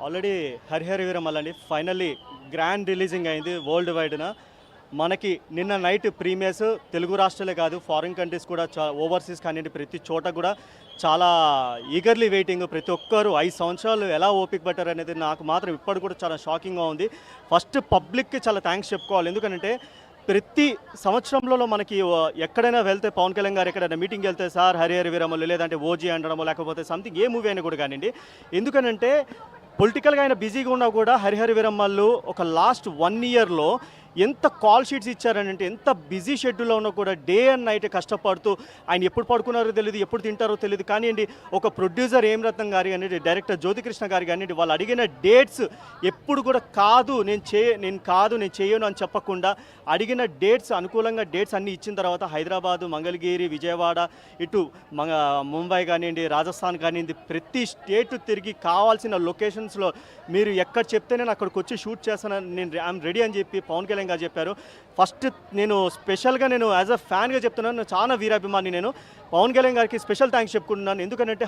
Already Harihara Veeramal అండి finally grand releasing అయింది world వైడ్న. మనకి నిన్న నైట్ ప్రీమియర్స్ తెలుగు రాష్ట్రాలే కాదు ఫారిన్ కంట్రీస్ కూడా ఓవర్సీస్ కానివ్వండి ప్రతి చోట కూడా చాలా ఈగర్లీ వెయిటింగ్. ప్రతి ఒక్కరు 5 సంవత్సరాలు ఎలా ఓపిక పట్టారు అనేది నాకు మాత్రం ఇప్పటికి కూడా చాలా షాకింగ్గా ఉంది. ఫస్ట్ పబ్లిక్కి చాలా థ్యాంక్స్ చెప్పుకోవాలి. ఎందుకంటే ప్రతి సంవత్సరంలో మనకి ఎక్కడైనా వెళ్తే పవన్ కళ్యాణ్ గారు ఎక్కడైనా మీటింగ్కి వెళ్తే సార్ హరిహర వీరమల్లు లేదంటే ఓజీ అనడమో లేకపోతే సంథింగ్ ఏ మూవీ అయినా కూడా కానివ్వండి. ఎందుకనంటే పొలిటికల్గా ఆయన బిజీగా ఉన్నా కూడా హరిహర వీరమల్లు ఒక లాస్ట్ 1 ఇయర్లో ఎంత కాల్ షీట్స్ ఇచ్చారనంటే ఎంత బిజీ షెడ్యూల్లో ఉన్నా కూడా డే అండ్ నైట్ కష్టపడుతూ ఆయన ఎప్పుడు పడుకున్నారో తెలియదు, ఎప్పుడు తింటారో తెలియదు. కానివ్వండి ఒక ప్రొడ్యూసర్ రత్నం గారి కానివ్వండి, డైరెక్టర్ జ్యోతికృష్ణ గారి కానివ్వండి, వాళ్ళు అడిగిన డేట్స్ ఎప్పుడు కూడా నేను చేయను అని చెప్పకుండా అడిగిన డేట్స్ అనుకూలంగా డేట్స్ అన్నీ ఇచ్చిన తర్వాత హైదరాబాదు, మంగళగిరి, విజయవాడ, ఇటు ముంబై కానివ్వండి, రాజస్థాన్ కానివ్వండి, ప్రతి స్టేట్ తిరిగి కావాల్సిన లొకేషన్స్లో మీరు ఎక్కడ చెప్తే నేను అక్కడికి వచ్చి షూట్ చేస్తానని నేను ఐఎమ్ రెడీ అని చెప్పి పవన్ కళ్యాణ్ గారు చెప్పారు. ఫస్ట్ నేను స్పెషల్గా నేను యాజ్ అ ఫ్యాన్గా చెప్తున్నాను, చాలా వీరాభిమాని. నేను పవన్ కళ్యాణ్ గారికి స్పెషల్ థ్యాంక్స్ చెప్పుకుంటున్నాను. ఎందుకంటే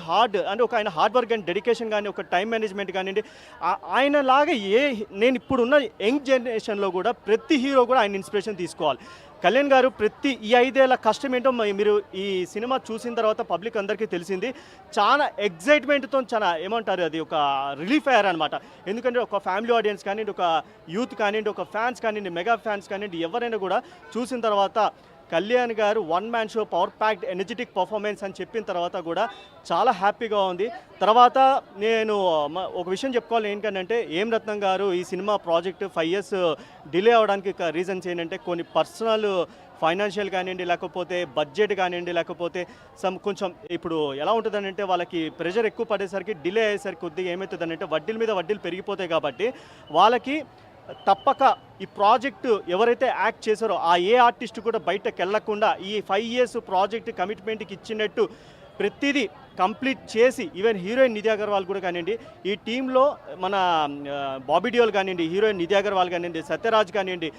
ఆయన హార్డ్ వర్క్ అండ్ డెడికేషన్ కానీ ఒక టైం మేనేజ్మెంట్ కానివ్వండి, ఆయనలాగా నేను ఇప్పుడున్న యంగ్ జనరేషన్లో కూడా ప్రతి హీరో కూడా ఆయన ఇన్స్పిరేషన్ తీసుకోవాలి. కళ్యాణ్ గారు ప్రతి ఈ 5 ఏళ్ల కష్టం ఏంటో మీరు ఈ సినిమా చూసిన తర్వాత పబ్లిక్ అందరికీ తెలిసింది. చాలా ఎగ్జైట్మెంట్తో చాలా ఏమంటారు అది ఒక రిలీఫ్ అయ్యారనమాట. ఎందుకంటే ఒక ఫ్యామిలీ ఆడియన్స్ కానివ్వండి, ఒక యూత్ కానివ్వండి, ఒక ఫ్యాన్స్ కానివ్వండి, మెగా ఫ్యాన్స్ కానివ్వండి, ఎవరైనా కూడా చూసిన తర్వాత కళ్యాణ్ గారు 1 man show power packed energetic performance అని చెప్పిన తర్వాత కూడా చాలా హ్యాపీగా ఉంది. తర్వాత నేను ఒక విషయం చెప్పుకోవాలి ఏంటంటే రత్నం గారు ఈ సినిమా ప్రాజెక్ట్ 5 ఇయర్స్ డిలే అవ్వడానికి రీజన్స్ ఏంటంటే కొన్ని పర్సనల్ ఫైనాన్షియల్ కానివ్వండి, లేకపోతే బడ్జెట్ కానివ్వండి, లేకపోతే కొంచెం ఇప్పుడు ఎలా ఉంటుందనంటే వాళ్ళకి ప్రెషర్ ఎక్కువ పడేసరికి డిలే అయ్యేసరికి కొద్దిగా ఏమవుతుందనంటే వడ్డీల మీద వడ్డీలు పెరిగిపోతాయి. కాబట్టి వాళ్ళకి తప్పక ఈ ప్రాజెక్టు ఎవరైతే యాక్ట్ చేశారో ఆ ఆర్టిస్ట్ కూడా బయటకు వెళ్లకుండా ఈ 5 ఇయర్స్ ప్రాజెక్ట్ కమిట్మెంట్కి ఇచ్చినట్టు ప్రతిదీ కంప్లీట్ చేసి ఈవెన్ హీరోయిన్ నిధి అగర్వాల్ కూడా కానివ్వండి, ఈ టీంలో మన బాబీ డియోల్ కానివ్వండి, హీరోయిన్ నిధి అగర్వాల్ కానివ్వండి, సత్యరాజ్ కానివ్వండి,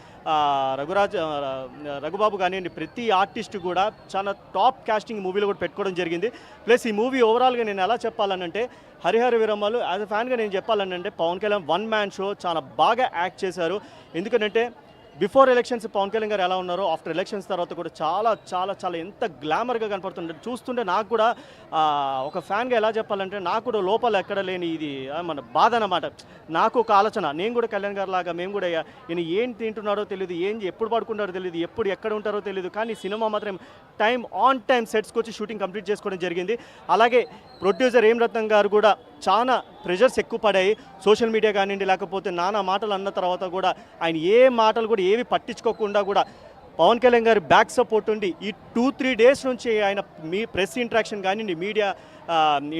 రఘుబాబు కానివ్వండి, ప్రతి ఆర్టిస్ట్ కూడా చాలా టాప్ కాస్టింగ్ మూవీలో కూడా పెట్టుకోవడం జరిగింది. ప్లస్ ఈ మూవీ ఓవరాల్గా నేను ఎలా చెప్పాలనంటే హరిహర వీరమల్లు యాజ్ అ ఫ్యాన్గా నేను చెప్పాలనంటే పవన్ కళ్యాణ్ 1 మ్యాన్ షో చాలా బాగా యాక్ట్ చేశారు. ఎందుకంటే బిఫోర్ ఎలక్షన్స్ పవన్ కళ్యాణ్ గారు ఎలా ఉన్నారో ఆఫ్టర్ ఎలక్షన్స్ తర్వాత కూడా చాలా చాలా చాలా ఎంత గ్లామర్గా కనపడుతుంటారు. చూస్తుంటే నాకు కూడా ఒక ఫ్యాన్గా ఎలా చెప్పాలంటే నాకు కూడా లోపల ఎక్కడ లేని ఇది మన బాధ అన్నమాట. నాకు ఒక ఆలోచన, నేను కూడా కళ్యాణ్ గారు లాగా మేము కూడా ఈయన ఏం తింటున్నారో తెలియదు, ఎప్పుడు పడుకుంటారో తెలియదు, ఎప్పుడు ఎక్కడ ఉంటారో తెలియదు, కానీ సినిమా మాత్రం ఆన్ టైం సెట్స్కి వచ్చి షూటింగ్ కంప్లీట్ చేసుకోవడం జరిగింది. అలాగే ప్రొడ్యూసర్ రత్నం గారు కూడా చాలా ప్రెషర్స్ ఎక్కువ పడాయి. సోషల్ మీడియా కానివ్వండి, లేకపోతే నానా మాటలు అన్న తర్వాత కూడా ఆయన ఏ మాటలు కూడా ఏవి పట్టించుకోకుండా కూడా పవన్ కళ్యాణ్ గారి బ్యాక్ సపోర్ట్ ఉండి ఈ 2-3 డేస్ నుంచి ఆయన ప్రెస్ ఇంటరాక్షన్ కానివ్వండి, మీడియా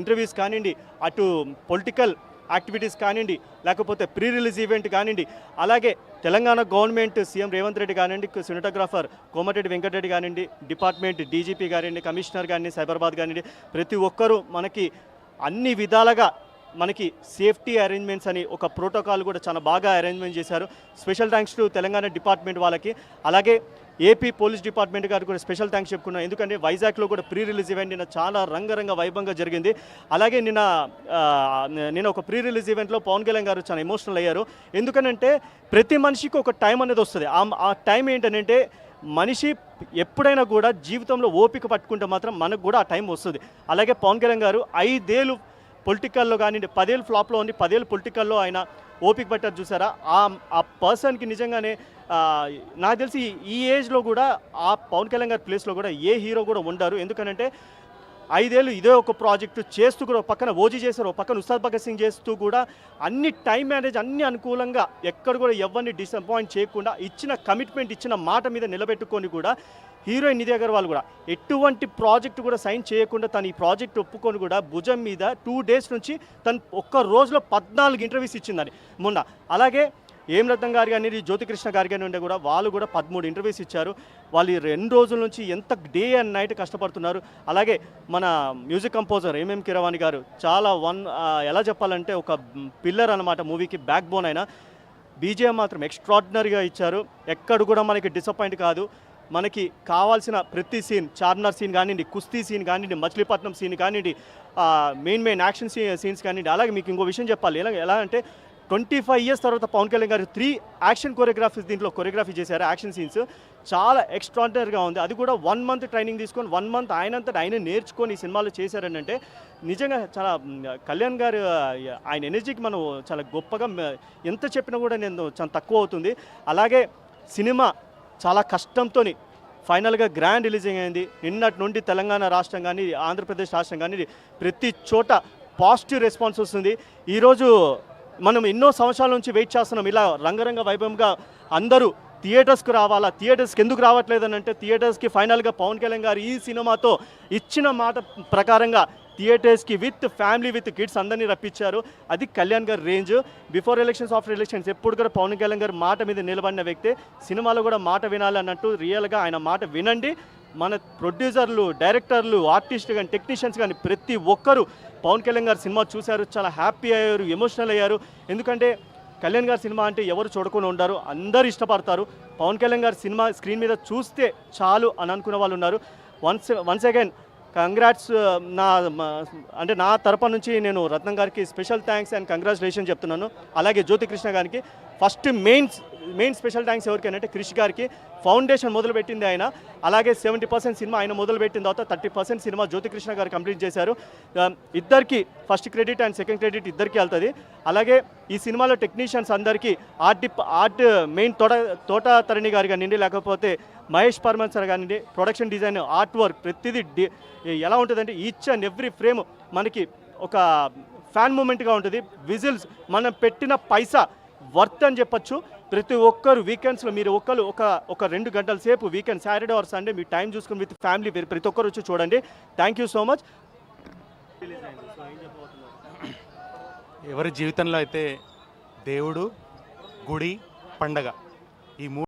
ఇంటర్వ్యూస్ కానివ్వండి, అటు పొలిటికల్ యాక్టివిటీస్ కానివ్వండి, లేకపోతే ప్రీ రిలీజ్ ఈవెంట్ కానివ్వండి, అలాగే తెలంగాణ గవర్నమెంట్ సీఎం రేవంత్ రెడ్డి కానివ్వండి, సినిమాటోగ్రాఫర్ కోమటిరెడ్డి వెంకటరెడ్డి కానివ్వండి, డిపార్ట్మెంట్ డీజీపీ కానివ్వండి, కమిషనర్ కానివ్వండి, సైబరాబాద్ కానివ్వండి, ప్రతి ఒక్కరూ మనకి అన్ని విధాలుగా మనకి సేఫ్టీ అరేంజ్మెంట్స్ అని ఒక ప్రోటోకాల్ కూడా చాలా బాగా అరేంజ్మెంట్ చేశారు. Special thanks to Telangana department వాళ్ళకి. అలాగే ఏపీ పోలీస్ డిపార్ట్మెంట్ గారు కూడా స్పెషల్ థ్యాంక్స్ చెప్పుకున్నాను. ఎందుకంటే వైజాగ్లో కూడా ప్రీ రిలీజ్ ఈవెంట్ నిన్న చాలా రంగరంగ వైభవంగా జరిగింది. అలాగే నిన్న ఒక ప్రీ రిలీజ్ ఈవెంట్లో పవన్ కళ్యాణ్ గారు చాలా ఎమోషనల్ అయ్యారు. ఎందుకనంటే ప్రతి మనిషికి ఒక టైం అనేది వస్తుంది. ఆ టైం ఏంటంటే మనిషి ఎప్పుడైనా కూడా జీవితంలో ఓపిక పట్టుకుంటే మాత్రం మనకు కూడా ఆ టైం వస్తుంది. అలాగే పవన్ కళ్యాణ్ గారు 5 ఏళ్ళు పొలిటికల్లో కానివ్వండి, 10 ఏళ్ళు ఫ్లాప్లో ఉంది, 10 ఏళ్ళు పొలిటికల్లో ఆయన ఓపిక పట్టారు చూసారా. ఆ పర్సన్కి నిజంగానే నాకు తెలిసి ఈ ఏజ్లో కూడా ఆ పవన్ కళ్యాణ్ గారి ప్లేస్లో కూడా ఏ హీరో కూడా ఉండరు. ఎందుకంటే 5 ఏళ్ళు ఇదే ఒక ప్రాజెక్టు చేస్తూ కూడా పక్కన ఓజీ చేశారు, పక్కన ఉస్తాద్ భగత్ సింగ్ చేస్తూ కూడా అన్ని టైం మేనేజ్ అన్ని అనుకూలంగా ఎక్కడ కూడా ఎవరిని డిసప్పాయింట్ చేయకుండా ఇచ్చిన కమిట్మెంట్ ఇచ్చిన మాట మీద నిలబెట్టుకొని కూడా హీరోయిన్ నిధి అగర్వాల్ కూడా ఎటువంటి ప్రాజెక్టు కూడా సైన్ చేయకుండా తను ఈ ప్రాజెక్ట్ ఒప్పుకొని కూడా భుజం మీద 2 డేస్ నుంచి తను ఒక్క రోజులో 14 ఇంటర్వ్యూస్ ఇచ్చిందని మొన్న. అలాగే రత్నం గారు కానీ జ్యోతికృష్ణ గారు కానీ ఉండే కూడా వాళ్ళు కూడా 13 ఇంటర్వ్యూస్ ఇచ్చారు. వాళ్ళు 2 రోజుల నుంచి ఎంత డే అండ్ నైట్ కష్టపడుతున్నారు. అలాగే మన మ్యూజిక్ కంపోజర్ కీరవాణి గారు చాలా ఎలా చెప్పాలంటే ఒక పిల్లర్ అనమాట మూవీకి, బ్యాక్ బోన్ అయినా బీజిఎం మాత్రం ఎక్స్ట్రాడినరీగా ఇచ్చారు. ఎక్కడ కూడా మనకి డిసప్పాయింట్ కాదు. మనకి కావాల్సిన ప్రతి సీన్, చార్మినార్ సీన్ కానివ్వండి, కుస్తీ సీన్ కానివ్వండి, మచిలీపట్నం సీన్ కానివ్వండి, మెయిన్ యాక్షన్ సీన్స్ కానివ్వండి. అలాగే మీకు ఇంకో విషయం చెప్పాలి, ఎలా అంటే 25 ఇయర్స్ తర్వాత పవన్ కళ్యాణ్ గారు 3 యాక్షన్ కొరియోగ్రఫీస్ దీంట్లో కొరియోగ్రఫీ చేశారు. యాక్షన్ సీన్స్ చాలా ఎక్స్ట్రాడినరీగా ఉంది. అది కూడా 1 మంత్ ట్రైనింగ్ తీసుకొని 1 మంత్ ఆయన నేర్చుకొని ఈ సినిమాలో చేశారని అంటే నిజంగా చాలా కళ్యాణ్ గారు ఆయన ఎనర్జీకి మనం చాలా గొప్పగా ఎంత చెప్పినా కూడా నేను చాలా తక్కువ అవుతుంది. అలాగే సినిమా చాలా కష్టంతో ఫైనల్గా గ్రాండ్ రిలీజింగ్ అయింది. నిన్నటి నుండి తెలంగాణ రాష్ట్రం కానీ, ఆంధ్రప్రదేశ్ రాష్ట్రం కానీ ప్రతి చోట పాజిటివ్ రెస్పాన్స్ వస్తుంది. ఈరోజు మనం ఎన్నో సంవత్సరాల నుంచి వెయిట్ చేస్తున్నాం, ఇలా రంగరంగ వైభవంగా అందరూ థియేటర్స్కి రావాలా, థియేటర్స్కి ఎందుకు రావట్లేదని అంటే థియేటర్స్కి ఫైనల్గా పవన్ కళ్యాణ్ గారు ఈ సినిమాతో ఇచ్చిన మాట ప్రకారంగా థియేటర్స్కి విత్ ఫ్యామిలీ విత్ కిడ్స్ అందరినీ రప్పించారు. అది కళ్యాణ్ గారి range. Before elections after elections ఎప్పుడు కూడా పవన్ కళ్యాణ్ గారు మాట మీద నిలబడిన వ్యక్తే. సినిమాలో కూడా మాట వినాలి అన్నట్టు రియల్గా ఆయన మాట వినండి. మన ప్రొడ్యూసర్లు, డైరెక్టర్లు, ఆర్టిస్టులు కానీ, టెక్నీషియన్స్ కానీ ప్రతి ఒక్కరూ పవన్ కళ్యాణ్ గారు సినిమా చూశారు, చాలా హ్యాపీ అయ్యారు, ఎమోషనల్ అయ్యారు. ఎందుకంటే కళ్యాణ్ గారి సినిమా అంటే ఎవరు చూడకుండా ఉండరు, అందరూ ఇష్టపడతారు. పవన్ కళ్యాణ్ గారి సినిమా స్క్రీన్ మీద చూస్తే చాలు అని అనుకునే వాళ్ళు ఉన్నారు. Once again congrats. అంటే నా తరపు నుంచి నేను రత్నం గారికి స్పెషల్ థ్యాంక్స్ అండ్ కంగ్రాచులేషన్ చెప్తున్నాను. అలాగే జ్యోతికృష్ణ గారికి ఫస్ట్ మెయిన్ స్పెషల్ థ్యాంక్స్ ఎవరికైనా క్రిష్ గారికి. ఫౌండేషన్ మొదలుపెట్టింది ఆయన. అలాగే 70% సినిమా ఆయన మొదలుపెట్టిన తర్వాత 30% సినిమా జ్యోతికృష్ణ గారు కంప్లీట్ చేశారు. ఇద్దరికి first credit and second credit ఇద్దరికి వెళ్తుంది. అలాగే ఈ సినిమాలో టెక్నీషియన్స్ అందరికీ ఆర్ట్ మెయిన్ తోట తరణి గారు కానివ్వండి, లేకపోతే మహేష్ పర్మన్ సార్ కానివ్వండి, ప్రొడక్షన్ డిజైన్, ఆర్ట్ వర్క్ ప్రతిదీ ఎలా ఉంటుందంటే ఈచ్ అండ్ ఎవ్రీ ఫ్రేమ్ మనకి ఒక ఫ్యాన్ మూమెంట్గా ఉంటుంది. విజిల్స్ మనం పెట్టిన పైసా వర్త్ అని చెప్పచ్చు. ప్రతి ఒక్కరు వీకెండ్స్లో మీరు ఒక 2 గంటల సేపు weekend Saturday or Sunday me time చూసుకుని విత్ ఫ్యామిలీ ప్రతి ఒక్కరు వచ్చి చూడండి. Thank you so much. ఎవరి జీవితంలో అయితే దేవుడు, గుడి, పండగ ఈ